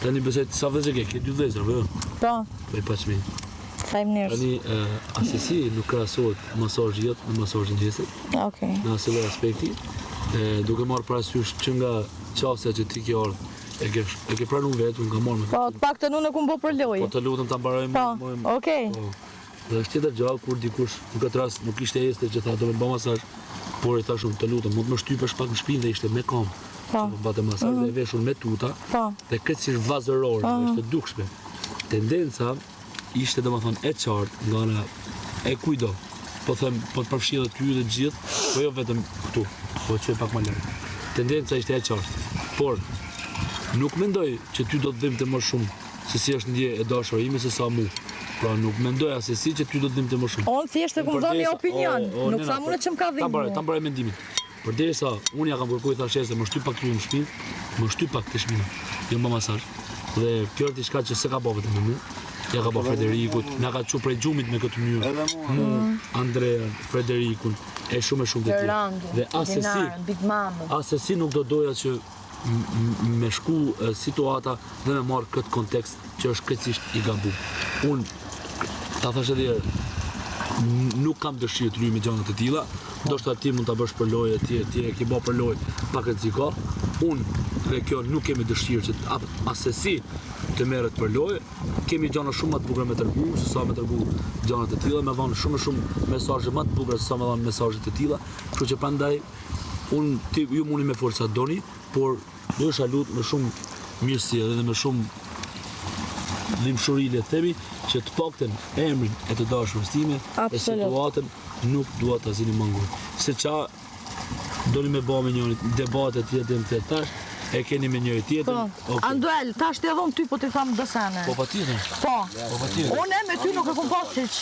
Tani besoj sa vëzë ke 2 vëzë, apo jo? Po. Po i paçmi. Faleminderit. Tani asesi nuk krahasohet masazhi jot me masazhin tjetër. Okej. Në asnjë aspekti. Duke marrë parasysh që nga qasja që ti ke ardhur, e ke pranuar vetë, nga marrë me. Po, të paktën unë kum bë për lojë. Po të lutem ta mbaroj Po, okej. Dhe është tjetër gjallë kur dikush në këtë rast nuk ishte este që tha do me bë masazh, por i thashun të lutem, mund të më shtypesh pak në shtëpi dhe ishte me kom. Po. Që bëte masazh dhe veshur me tuta. Po. Dhe këtë si vazëror, ishte dukshme. Tendenca ishte domethënë e qartë nga ana e kujdo. Po them, po të përfshirë ty dhe gjithë, po jo vetëm këtu, po çoj pak më lart. Tendenca ishte e qartë. Por nuk mendoj që ty do të dhimbte më shumë se si është ndje e dashur ime se sa mu. Pra nuk mendoja se si që ty do të dhimbte më shumë. Unë thjesht e kum dhënë një opinion, nuk sa unë ç'm ka dhimbur. Ta mbaroj mendimin. Përderisa unë ja kam kërkuar thashë se më shtyp pak ty në shtëpi, më shtyp pak të shtëpinë. Jo më masazh. Dhe kjo është diçka që s'e ka bërë vetëm unë. Ja ka bërë Frederikut, na ka çu prej xhumit me këtë mënyrë. Andrea, Frederikun, e shumë të tjerë. Dhe asesi nuk do doja që me shku situata dhe me marrë këtë kontekst që është krejtësisht i gabuar. Unë ta thash edhe nuk kam dëshirë të luaj me gjëra të tilla. Ndoshta ti mund ta bësh për lojë, ti e ke bërë për lojë pak rreziко. Unë dhe kjo nuk kemi dëshirë që asesi të merret për lojë. Kemi gjëra shumë më të bukura me tregu, se sa me tregu gjëra të tilla, me vënë shumë mesazhe më të bukura se sa me vënë mesazhe të tilla. Kështu që prandaj unë ju mundi me forca doni, por do isha lut me shumë mirësi edhe me shumë dhimbshuri le të themi që të paktën emrin e të dashurës time e situatën nuk dua ta zini mangur. Se qa doni me bë me njëri debate tjetër të tash e keni me njëri tjetër. Anduel, tash ti dhon ty po ti tham dësane. Po patjetër. Po. Po patjetër. Unë me ty nuk e kum pas hiç.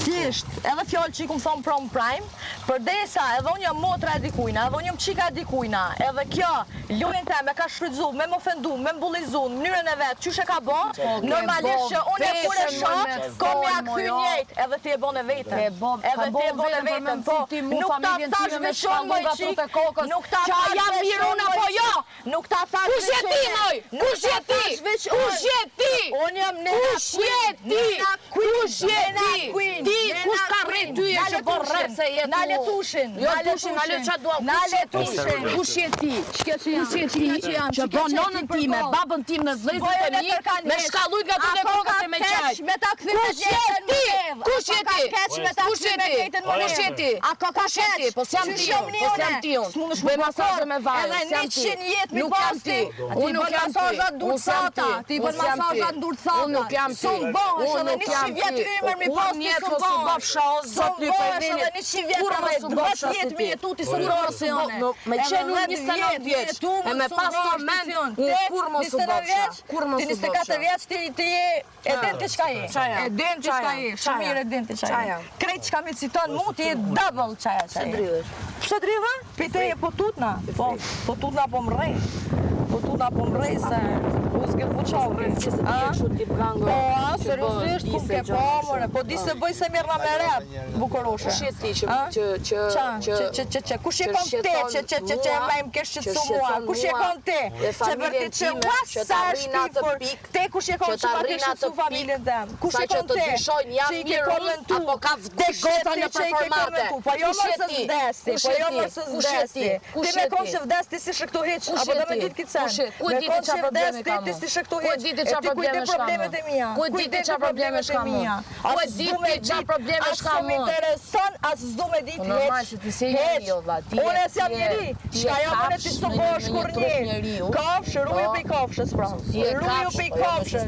Thjesht, edhe fjalë që i kum thon prom prime, përdesa edhe unë jam motra e dikujna, edhe unë jam çika e dikujna, edhe kjo lojën time ka shfrytzuar, me më ofendu, me mbullizuar në mënyrën e vet, çush e ka bë, normalisht që unë kur e shoh, kom ja kthy njëjtë, edhe ti e bën e vetën. Edhe ti e bën e vetën, po. Nuk ta thash me shumë nga tutë kokës. Nuk ta thash jam mirë unë apo jo. Nuk ta thash. Kush je ti moj? Kush je ti? Kush je ti? Unë jam nena. Kush je ti? Kush je ti? Ti kush ka rrit ty e që bën rrep se je tu? Na le tushin. Jo tushin, na le çfarë dua. Na le tushin. Kush je ti? Kush je ti? Që bën nonën time, babën tim në vëllezërit e mi, me shkalluj nga tutë kokës e me çaj. Me ta kthy me jetën. Kush je ti? Kush je ti? Kush je ti? A ka Kush je ti? Po s'jam ti, po s'jam ti unë. S'mundesh bëj masazhe me vaj, edhe s'jam ti. 100 jetë mi Nuk jam ti. Unë nuk jam masazhat durthata. Ti bën masazhat durthata. Unë nuk jam ti. Son bosh Unë edhe nuk jam 100 vjet ymër mi pas ti son bosh. Bafsha o zot në edhe 100 vjet edhe 10 jetë mi jetu ti son profesione. Me qenë unë 29 vjeç. E me pas të mend, unë kur mos u bafsha. Kur mos u bafsha. 24 vjeç ti je e din ti çka je. E din ti çka je. Shumë mirë e din ti çka je. Krejt çka më citon mu ti je double çaja. Pse dridhesh? Pse dridha? Pite po tutna. Po tutna po mrrej. Po tutna po mrrej se uzge fuçauri. Po, seriozisht ku ke po, more. Po di se bëj se mirë me rap. Bukuroshe. Kush je ti që kush je kon te që më ke shqetësuar? Kush je kon te? Që vërtet që sa shpifur. Te kush je kon që pa ke shqetësuar familjen tim? Kush je kon te? Jam mirë apo ka vdesh gota në performante? Po jo më së vdesti, po jo më së vdesti. Ti me kon që vdesti si shkëtu hiç, apo do me ditë kitsen. Ku e di ti çfarë probleme kam? Ti si shkëtu hiç. Ku e di ti çfarë problemesh kam? Ku e di ti çfarë problemesh kam? Ku e di ti çfarë problemesh kam? Më intereson as s'do me ditë hiç. Normal se ti se njeriu valla. Unë jam njeri. Çka jam unë ti s'o bosh kur një. Kafsh, ruju pe kafshës pra. Ruju pe kafshës.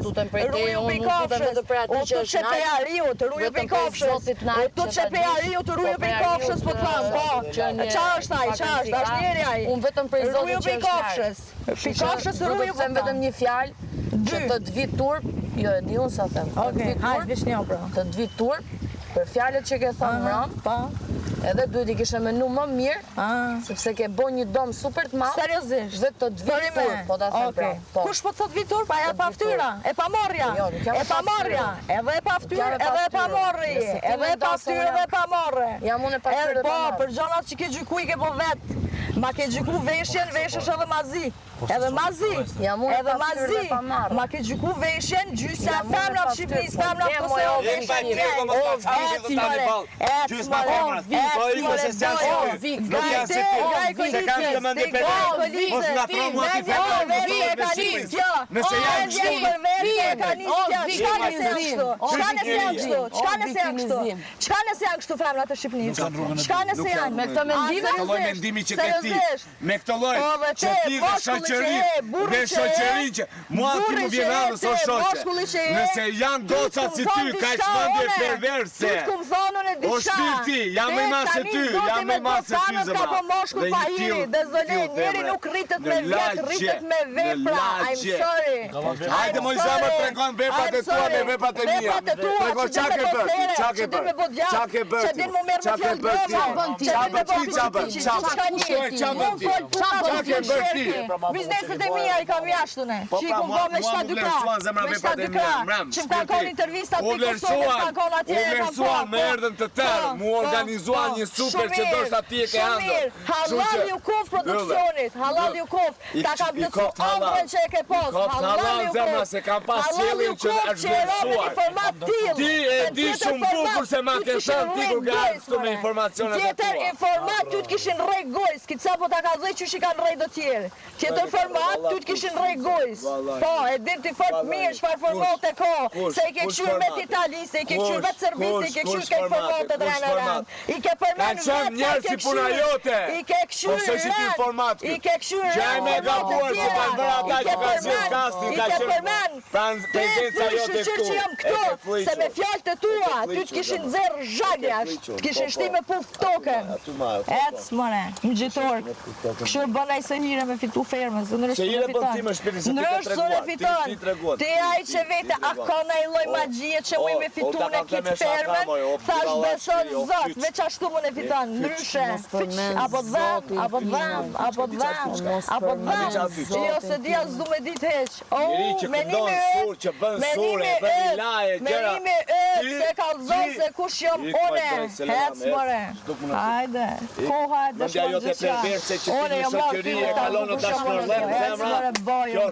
Ruju pe kafshës. O tu çepe ariu, të ruju pe kafshës. O tu çepe ariu, të ruju pe kafshës po tham. Po. Çfarë është ai? Çfarë është? Tash njeri ai. Unë vetëm për zotin që është kafshës. Pe kafshës ruju them vetëm një fjalë. Që të të vit turp, jo e di unë sa them. Okej, hajde vish një pra. Të të vit turp për fjalët që ke thënë Ram. Po. Edhe duhet i kishe menu më mirë, sepse ke bo një dom super të madh. Seriozisht. Dhe të të vit turp, po ta them pra. Kush po thot vit turp? Aja pa ftyra, e pa morrja. E pa morrja, edhe e pa fytyrë, edhe e pa morrje. Edhe e pa fytyrë, edhe e pa morrje. Jam unë e pa fytyrë. Po, për gjonat që ke gjyku i ke po vet. Ma ke gjyku veshjen, veshesh edhe mazi. Edhe mazi, ma ke gjyku veshjen, gjysa femra të Shqipërisë, femra të Kosovës, dhe shoqërin që mua ti më vjen radhës o shoqe. Nëse janë goca si ty, ka shmendje perverse. O shpirti, jam më mas se ty, jam më mas se ty zëma. Njeri nuk rritet me vjetë, rritet me vepra. I'm sorry. Hajde moj zama tregon veprat e tua me veprat e mia. Tregon qa ke bërë, qa ke bërë, qa ke bërë ti, qa ke bërë ti, qa bërë ti, qa bërë ti. Bizneset e mija i kam jashtune, që i kum bo me 7 dyka, që më kanë konë intervistat për Kosovë, më kanë konë atje e kam vlerësuan me erdhen të tërë, mu organizuan një super që dështë ati e ke handër. Halal ju kuf produksionit, halal ju kuf, ta kam plëcu ambre që e ke pos, halal ju kuf, se kam pas qëllin që është vlerësuar. Ti e di shumë bukur se ma ke thënë ti kur gajtë me informacionet e tua. Tjetër informat ty t'kishin rej gojës, ki ca po ta ka zëj që shi kanë rej do tjerë. Tjetër format, ty t'kishin rej gojës. Po, e din t'i fort mirë shfar format e ko, se i ke këshur me t'Itali, se i ke këshur vetë Serbi, se i ke këshur kejt format e drejnë rand. I ke përmen vetë, i ke këshur rand, i ke këshur rand, që jam këto, se me fjallë të tua, ty t'kishin zerë zhagja, t'kishin shti me puf token. Ecë, mëne, më gjitorë, këshur bënaj se hire me fitu fermës, nërështë së në fiton, ti aj që vete, a ka në i loj magjie që mu i me fitu në kitë fermën, thash beson zot, veç ashtu mu në fiton, nëryshe, apo dham, jo se dhja zdu me dit heq, menime se kalzon se kush jom one, hec mëre, hajde, ko hajde shkon gjithqa, one jom marti me ta, hec mëre bojo,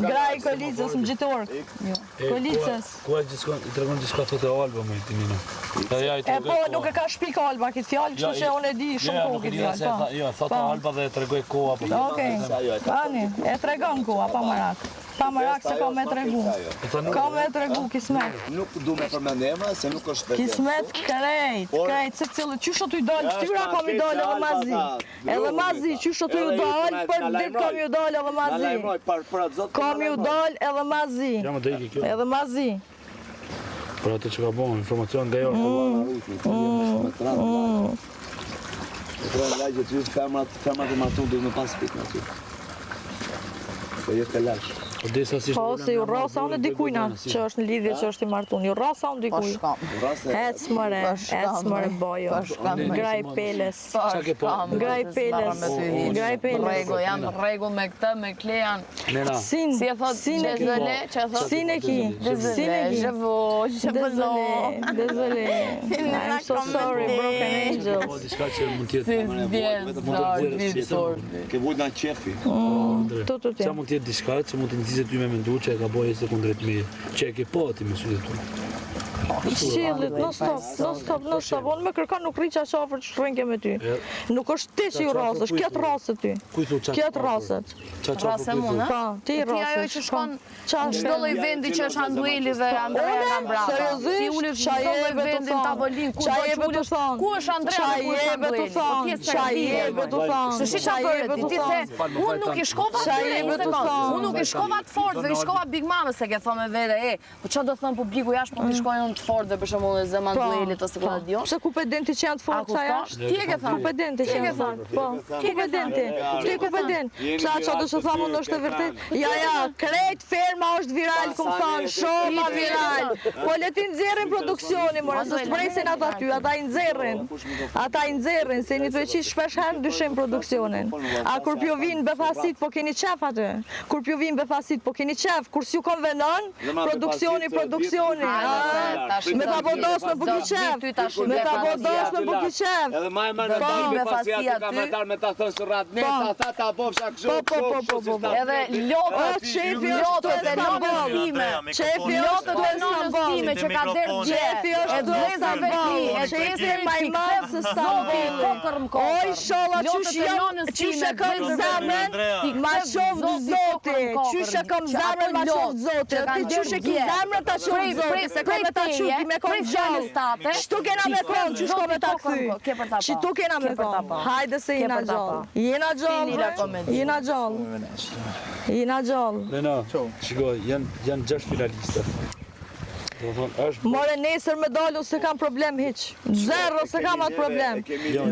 graj kolicës, më gjitork, kolicës. Ku e gjithë i tregon gjithë ka thote Alba me ti Nina? E po, nuk e ka shpik Alba këtë fjallë, kështu që unë e di shumë kohë këtë fjallë. Jo, thote Alba dhe tregoj koha. Okej, tani, e tregon koha, pa marak. Pa marak se ka me tregu. Ka me tregu, kismet. Nuk du me përmend emra, se nuk është vetë. Kismet krejt, se cilë, qysho t'u dalë, këtyra kam i dalë edhe mazi. Edhe mazi, qysho t'u dalë, për dit kam ju dalë edhe mazi. Kam ju dalë edhe mazi. Edhe mazi. Për atë që ka bon, informacion nga jo. Femrat e martun duhet me pas pik në ty. Po jetë të lash. Po se ju rasa unë dikujna që është në lidhje që është i martun. Ju rasa unë dikuj. Ec mëre bojo. Graj peles. Graj peles. Rego, jam regu me këtë, me klejan. Sin e ki. Dezole. I'm so sorry, broken angel. Ke vujt nga qefi. Qa mund tjetë diska që mund të nëzise ty me mendu që e ka boje se kundrejt me që e ke po ati me sytë tu. Qillit, non stop, unë me kërkan nuk rriqa qafër që shrenke me ty. Nuk është ti që ju rasësh, kjetë rasët ty. Kjetë rasët. Rase mund, Pa, ti Ti ajo rasësh. që shkon çdo lloj vendi që është Andueli dhe Andrea Rambrata. Ti ulet çdo lloj vendi në tavolin, ku do të ulesh? Ku është Andrea dhe ku është Andueli? Se shika bëre ti the, unë nuk i shkova unë nuk i shkova të Fordëve, i shkova Big Mama se ke thënë me vete, po çfarë do thon publiku jashtë, po ti shkojnë të Fordëve për shembull e Zem Anduelit ose ku diun. Pse ku pedenti që janë të Fordë sa jashtë? Ti e ke thënë. Ku pedenti që janë të Fordë? Po, ku pedenti? Ti ku pedenti? Sa çfarë do të thonë unë është e vërtet? Ja, krejt ferma është viral, kum thonë, shumë viral. Po le ti nxjerrin produksionin, mora, se s'presin ata ty, ata i nxjerrin, se një të veqit shpesh herë dyshim produksionin. A kur pjo vinë befasit, po keni qef aty? Kur s'ju kon venon, produksioni. Me ka bodos me bukiqev. Me ka bodos me bukiqev. Edhe ma e më në dalë me pasia të kametar me ta thënë së ratë. Ne ta ta bofsha këshu. Edhe lotët e nonës time. Lotët e nonës time që ka derë gje. E dhezave ti. E qesë e majmalë se Zoti kokër më kokër. Oj, shola, qyshe kam zemën, ma qovë Zoti. Qyshe kam zemën, ma qovë Zoti. Ti qyshe ki zemën, ta qovë Zoti. Se kome ta qu, ki me konë gjallë. Qëtu kena me konë, qysh kome ta këthy. Qëtu kena me konë. Hajde se jena gjallë. Jena gjallë. Lena, shikoj, janë 6 finalista. More nesër me dalu se kam problem hiq. Zero se kam atë problem.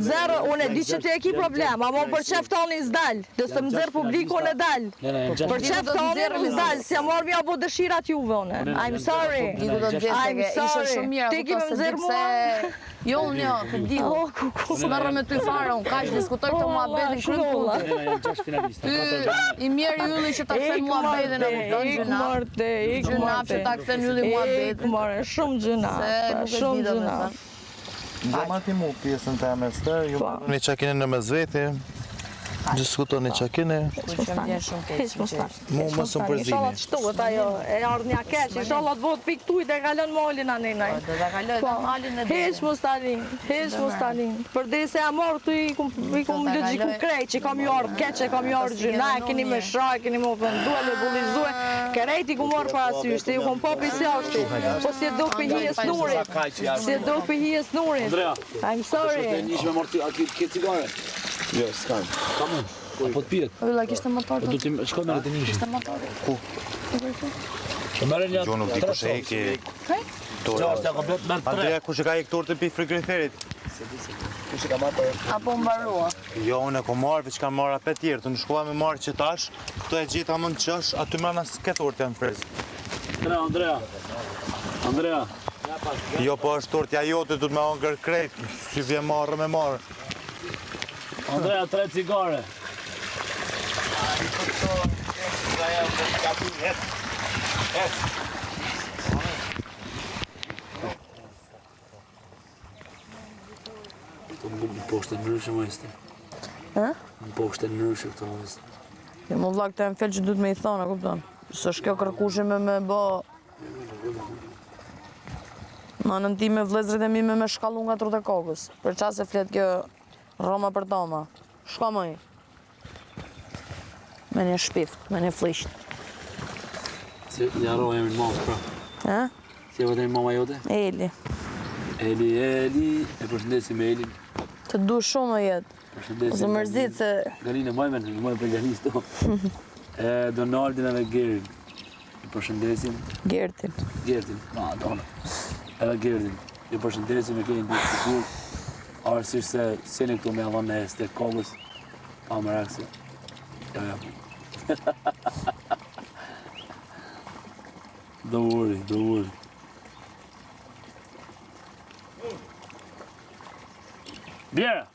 Zero, unë e di që ti e ki problem, ama për qef tani s'dal. Dhe se më zërë publiku në dal. Për qef tani në s'dal, si jam marrë mja bo dëshirat juve unë. I'm sorry. Ti ki me më zërë mua. Jo, unë jo, të diu. Së mërë me ty fare, unë ka që diskutoj këtë mua betin krymë. I mjerë ylli që ta këthen mua betin e më tonë gjënaf. Gjënaf që ta këthen ylli mua betin. Shumë gjënaf. Shumë gjënaf. Gjama ti mu pjesën të e stër, ju një qakine në mes veti, diskutoni qakine, mu më sëmë përzini. Ishallat shtuët ajo, e ardhë një keq, ishallat vot pik tuj dhe kalon malin aninaj. Dhe kaloj dhe malin e dhe. Heq mustalin. Për dhe se e marrë tu i kum logjiku krejt, që kam ju ardhë keq, që kam ju ardhë gjyna, e keni me shraj, keni me ofendu, e me bullizue, krejt i ku marrë parasysh, se ju kom popi si ashti, po si e do për hijes nurit, I'm sorry. Jo, s'kam. Po të pijet. Ylla, kishte motor të... Do t'i shkoj me retinishë. Kishte motor. Ku? Të merë një... Gjo nuk di kush e ki... Andrea, kush e ka i këtur të pi frigoriferit? Apo mbarua? Jo, unë e ko marrë, veç kam marrë apet tjerë, të në shkova me marrë që tash, këto e gjitha më në qësh, aty mërna s'ket urtë janë frezë. Andrea. Jo, po është urtja jote, du të me ongër krejt, si vje marrë me marrë. Andrea, 3 cigare. Në poshtë e nërshë më este. Në poshtë e nërshë këto më este. Jo, më vlak të e më fel që du të me i thonë, kupton? Së është kjo kërkushime me bo... Ma në ti me vlezrit e mi me shkallu nga trut e kokës. Për qas e flet kjo Roma për toma. Shko mëj. Me një shpift, me një flisht. Si një arro e më mamës, pra. Si e vëtë e mama jote? Eli. Eli, e përshëndesim e Elin. Të du shumë e jetë. Përshëndesim. Ose mërzit se... Galinë e majme për Galis to. Donaldin edhe Gerin. I përshëndesim. Gertin. Dona. Edhe Gerdin. I përshëndesim e kejnë të sigur. Arësisht se seni këtu me avon e stek kogës. Pa më rakse. Don't worry. Bjera!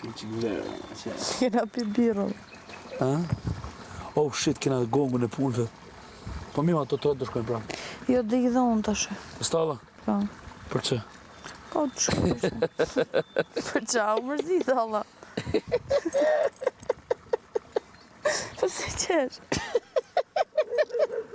Qik vera, që... Kena pi birën. Oh shit, kena gongun e pulve. Po mima të të shkojnë pranë. Jo, dhe i dhonë të shë. Stava? Pa. Për që? Po të shkojnë. Për qa, u mërzit, Allah. Po se qesh?